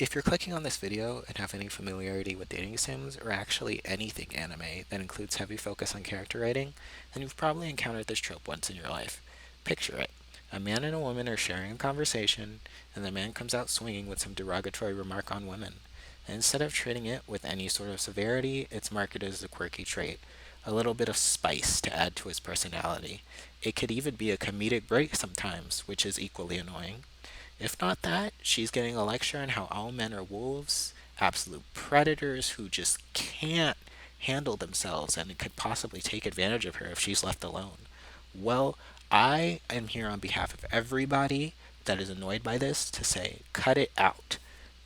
If you're clicking on this video and have any familiarity with dating sims, or actually anything anime that includes heavy focus on character writing, then you've probably encountered this trope once in your life. Picture it. A man and a woman are sharing a conversation, and the man comes out swinging with some derogatory remark on women. And instead of treating it with any sort of severity, it's marketed as a quirky trait, a little bit of spice to add to his personality. It could even be a comedic break sometimes, which is equally annoying. If not that, she's getting a lecture on how all men are wolves, absolute predators who just can't handle themselves and could possibly take advantage of her if she's left alone. Well, I am here on behalf of everybody that is annoyed by this to say, cut it out.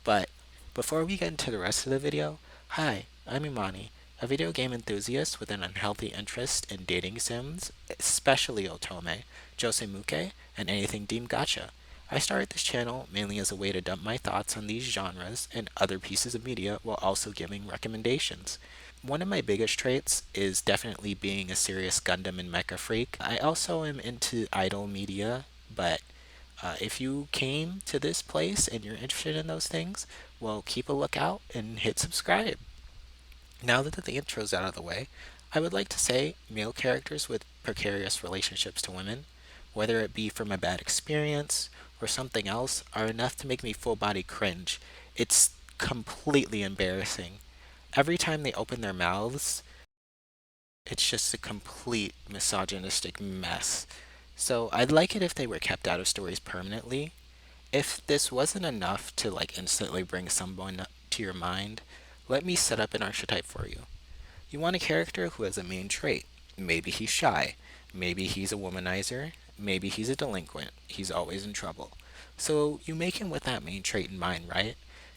But before we get into the rest of the video, hi, I'm Imani, a video game enthusiast with an unhealthy interest in dating sims, especially otome, josemuke, and anything deemed gacha. I started this channel mainly as a way to dump my thoughts on these genres and other pieces of media while also giving recommendations. One of my biggest traits is definitely being a serious Gundam and mecha freak. I also am into idol media, but if you came to this place and you're interested in those things, well, keep a lookout and hit subscribe. Now that the intro's out of the way, I would like to say male characters with precarious relationships to women, whether it be from a bad experience or something else, are enough to make me full body cringe. It's completely embarrassing. Every time they open their mouths, it's just a complete misogynistic mess. So I'd like it if they were kept out of stories permanently. If this wasn't enough to like instantly bring someone to your mind, let me set up an archetype for you. You want a character who has a main trait. Maybe he's shy. Maybe he's a womanizer. Maybe he's a delinquent. He's always in trouble. So you make him with that main trait in mind, right?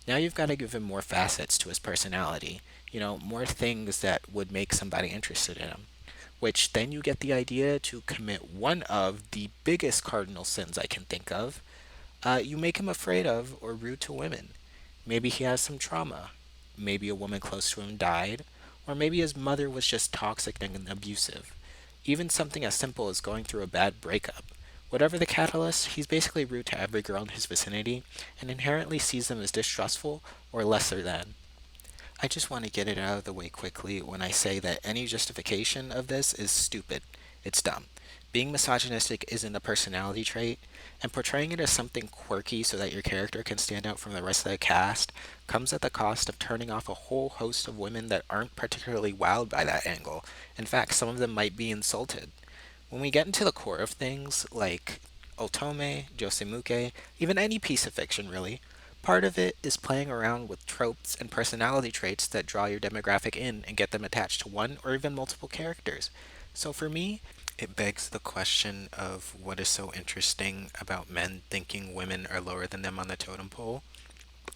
Now you've got to give him more facets to his personality. More things that would make somebody interested in him. Which then you get the idea to commit one of the biggest cardinal sins I can think of. You make him afraid of or rude to women. Maybe he has some trauma. Maybe a woman close to him died. Or maybe his mother was just toxic and abusive. Even something as simple as going through a bad breakup. Whatever the catalyst, he's basically rude to every girl in his vicinity and inherently sees them as distrustful or lesser than. I just want to get it out of the way quickly when I say that any justification of this is stupid. It's dumb. Being misogynistic isn't a personality trait, and portraying it as something quirky so that your character can stand out from the rest of the cast comes at the cost of turning off a whole host of women that aren't particularly wowed by that angle. In fact, some of them might be insulted. When we get into the core of things, like otome, josemuke, even any piece of fiction really, part of it is playing around with tropes and personality traits that draw your demographic in and get them attached to one or even multiple characters. So for me, it begs the question of what is so interesting about men thinking women are lower than them on the totem pole.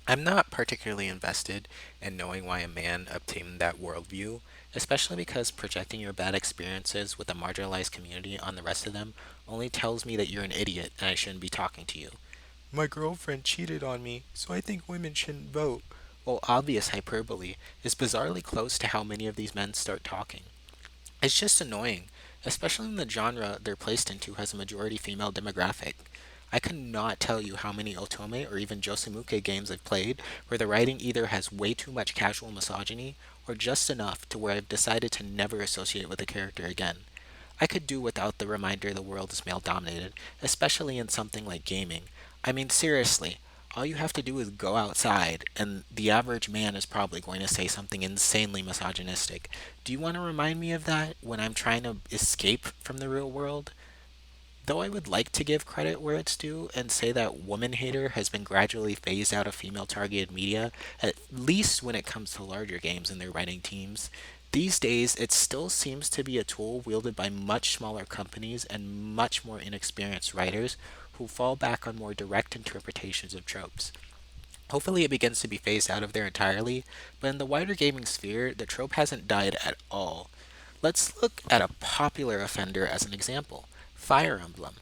I'm not particularly invested in knowing why a man obtained that worldview, especially because projecting your bad experiences with a marginalized community on the rest of them only tells me that you're an idiot and I shouldn't be talking to you. My girlfriend cheated on me, so I think women shouldn't vote. Well, obvious hyperbole is bizarrely close to how many of these men start talking. It's just annoying, especially when the genre they're placed into has a majority female demographic. I could not tell you how many otome or even josemuke games I've played where the writing either has way too much casual misogyny or just enough to where I've decided to never associate with the character again. I could do without the reminder the world is male dominated, especially in something like gaming. I mean, seriously, all you have to do is go outside, and the average man is probably going to say something insanely misogynistic. Do you want to remind me of that when I'm trying to escape from the real world? Though I would like to give credit where it's due and say that Woman Hater has been gradually phased out of female targeted media, at least when it comes to larger games and their writing teams, these days it still seems to be a tool wielded by much smaller companies and much more inexperienced writers who fall back on more direct interpretations of tropes. Hopefully it begins to be phased out of there entirely, but in the wider gaming sphere, the trope hasn't died at all. Let's look at a popular offender as an example, Fire Emblem.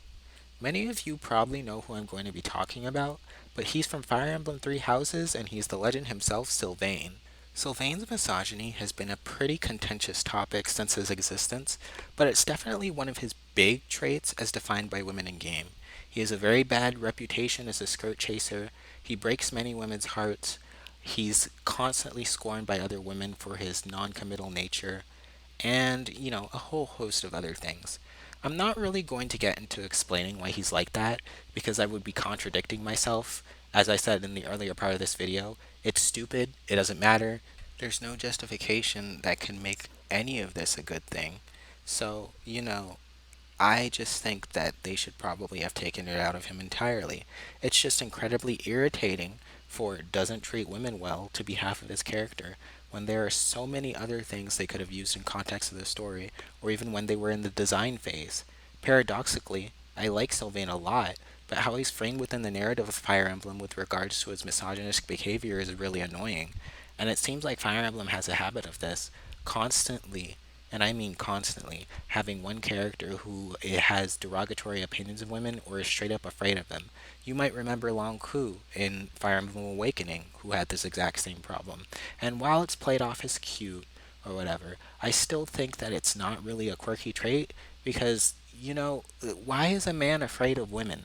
Many of you probably know who I'm going to be talking about, but he's from Fire Emblem Three Houses and he's the legend himself, Sylvain. Sylvain's misogyny has been a pretty contentious topic since his existence, but it's definitely one of his big traits as defined by women in game. He has a very bad reputation as a skirt chaser. He breaks many women's hearts. He's constantly scorned by other women for his non committal nature, and, a whole host of other things. I'm not really going to get into explaining why he's like that because I would be contradicting myself. As I said in the earlier part of this video, it's stupid, it doesn't matter. There's no justification that can make any of this a good thing. So, I just think that they should probably have taken it out of him entirely. It's just incredibly irritating for doesn't treat women well to be half of his character when there are so many other things they could have used in context of the story, or even when they were in the design phase. Paradoxically, I like Sylvain a lot, but how he's framed within the narrative of Fire Emblem with regards to his misogynistic behavior is really annoying. And it seems like Fire Emblem has a habit of this, constantly, and I mean constantly, having one character who has derogatory opinions of women or is straight up afraid of them. You might remember Long Ku in Fire Emblem Awakening, who had this exact same problem. And while it's played off as cute or whatever, I still think that it's not really a quirky trait because, why is a man afraid of women?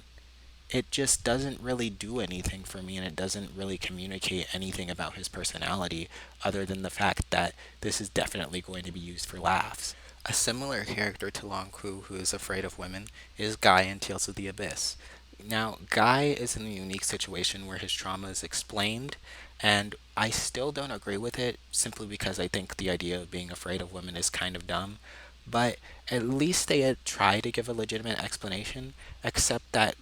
It just doesn't really do anything for me and it doesn't really communicate anything about his personality other than the fact that this is definitely going to be used for laughs. A similar character to Long Ku who is afraid of women is Guy in Tales of the Abyss. Now, Guy is in a unique situation where his trauma is explained, and I still don't agree with it simply because I think the idea of being afraid of women is kind of dumb. But at least they had tried to give a legitimate explanation, except that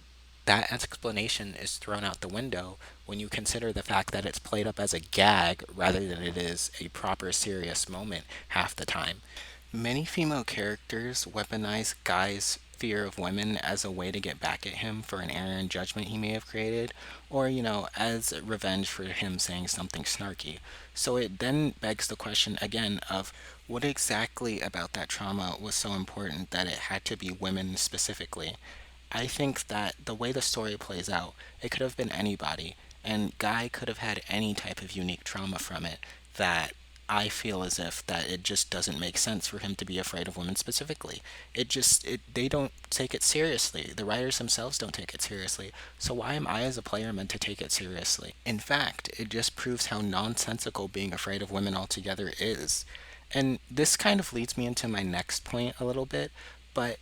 that explanation is thrown out the window when you consider the fact that it's played up as a gag rather than it is a proper serious moment half the time. Many female characters weaponize Guy's fear of women as a way to get back at him for an error in judgment he may have created, or, as revenge for him saying something snarky. So it then begs the question again of what exactly about that trauma was so important that it had to be women specifically. I think that the way the story plays out, it could have been anybody, and Guy could have had any type of unique trauma from it that I feel as if that it just doesn't make sense for him to be afraid of women specifically. They don't take it seriously. The writers themselves don't take it seriously. So why am I as a player meant to take it seriously? In fact, it just proves how nonsensical being afraid of women altogether is. And this kind of leads me into my next point a little bit, but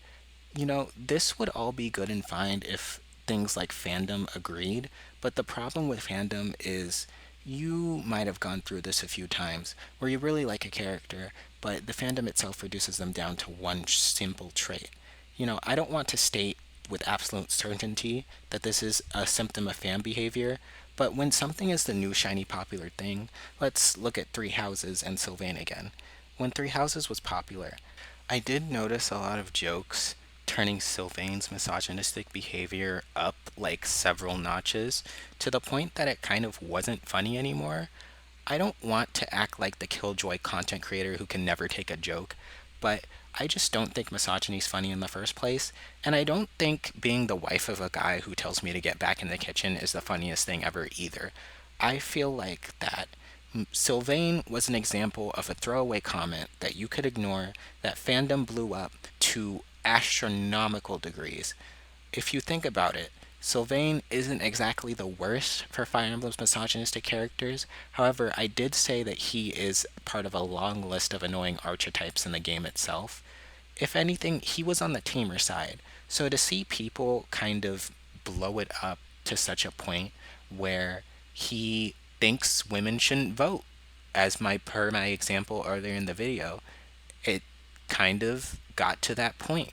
this would all be good and fine if things like fandom agreed, but the problem with fandom is you might have gone through this a few times where you really like a character, but the fandom itself reduces them down to one simple trait. I don't want to state with absolute certainty that this is a symptom of fan behavior, but when something is the new shiny popular thing, let's look at Three Houses and Sylvain again. When Three Houses was popular, I did notice a lot of jokes turning Sylvain's misogynistic behavior up like several notches to the point that it kind of wasn't funny anymore. I don't want to act like the killjoy content creator who can never take a joke, but I just don't think misogyny is funny in the first place, and I don't think being the wife of a guy who tells me to get back in the kitchen is the funniest thing ever either. I feel like that Sylvain was an example of a throwaway comment that you could ignore that fandom blew up to astronomical degrees. If you think about it, Sylvain isn't exactly the worst for Fire Emblem's misogynistic characters. However, I did say that he is part of a long list of annoying archetypes in the game itself. If anything, he was on the tamer side. So to see people kind of blow it up to such a point where he thinks women shouldn't vote, as my per my example earlier in the video, it kind of got to that point.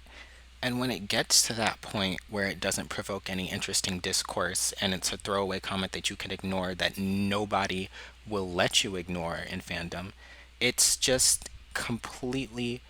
And when it gets to that point where it doesn't provoke any interesting discourse and it's a throwaway comment that you can ignore that nobody will let you ignore in fandom, it's just completely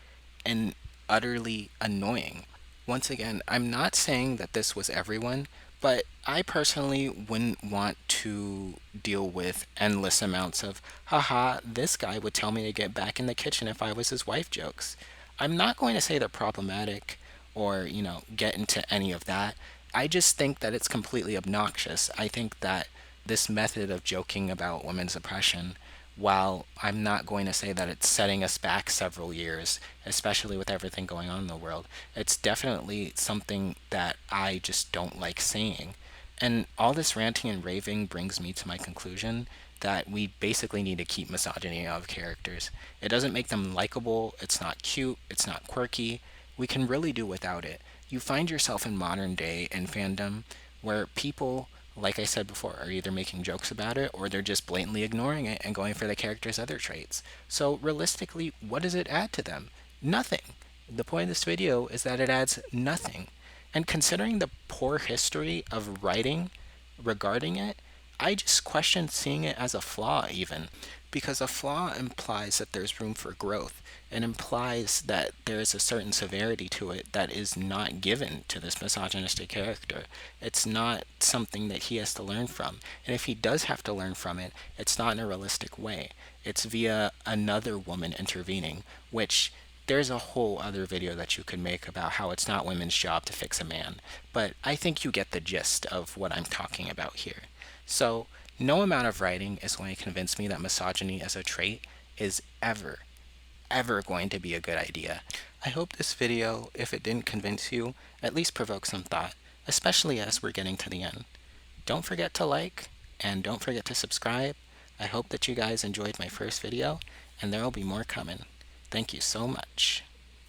and utterly annoying. Once again, I'm not saying that this was everyone, but I personally wouldn't want to deal with endless amounts of, haha, this guy would tell me to get back in the kitchen if I was his wife jokes. I'm not going to say they're problematic or, get into any of that. I just think that it's completely obnoxious. I think that this method of joking about women's oppression, while I'm not going to say that it's setting us back several years, especially with everything going on in the world, it's definitely something that I just don't like seeing. And all this ranting and raving brings me to my conclusion that we basically need to keep misogyny out of characters. It doesn't make them likable, it's not cute, it's not quirky. We can really do without it. You find yourself in modern day in fandom where people, like I said before, are either making jokes about it or they're just blatantly ignoring it and going for the character's other traits. So, realistically, what does it add to them? Nothing. The point of this video is that it adds nothing. And considering the poor history of writing regarding it, I just question seeing it as a flaw, even. Because a flaw implies that there's room for growth. It implies that there is a certain severity to it that is not given to this misogynistic character. It's not something that he has to learn from. And if he does have to learn from it, it's not in a realistic way. It's via another woman intervening, which there's a whole other video that you could make about how it's not women's job to fix a man. But I think you get the gist of what I'm talking about here. So, no amount of writing is going to convince me that misogyny as a trait is ever going to be a good idea. I hope this video, if it didn't convince you, at least provokes some thought, especially as we're getting to the end. Don't forget to like, and don't forget to subscribe. I hope that you guys enjoyed my first video, and there will be more coming. Thank you so much.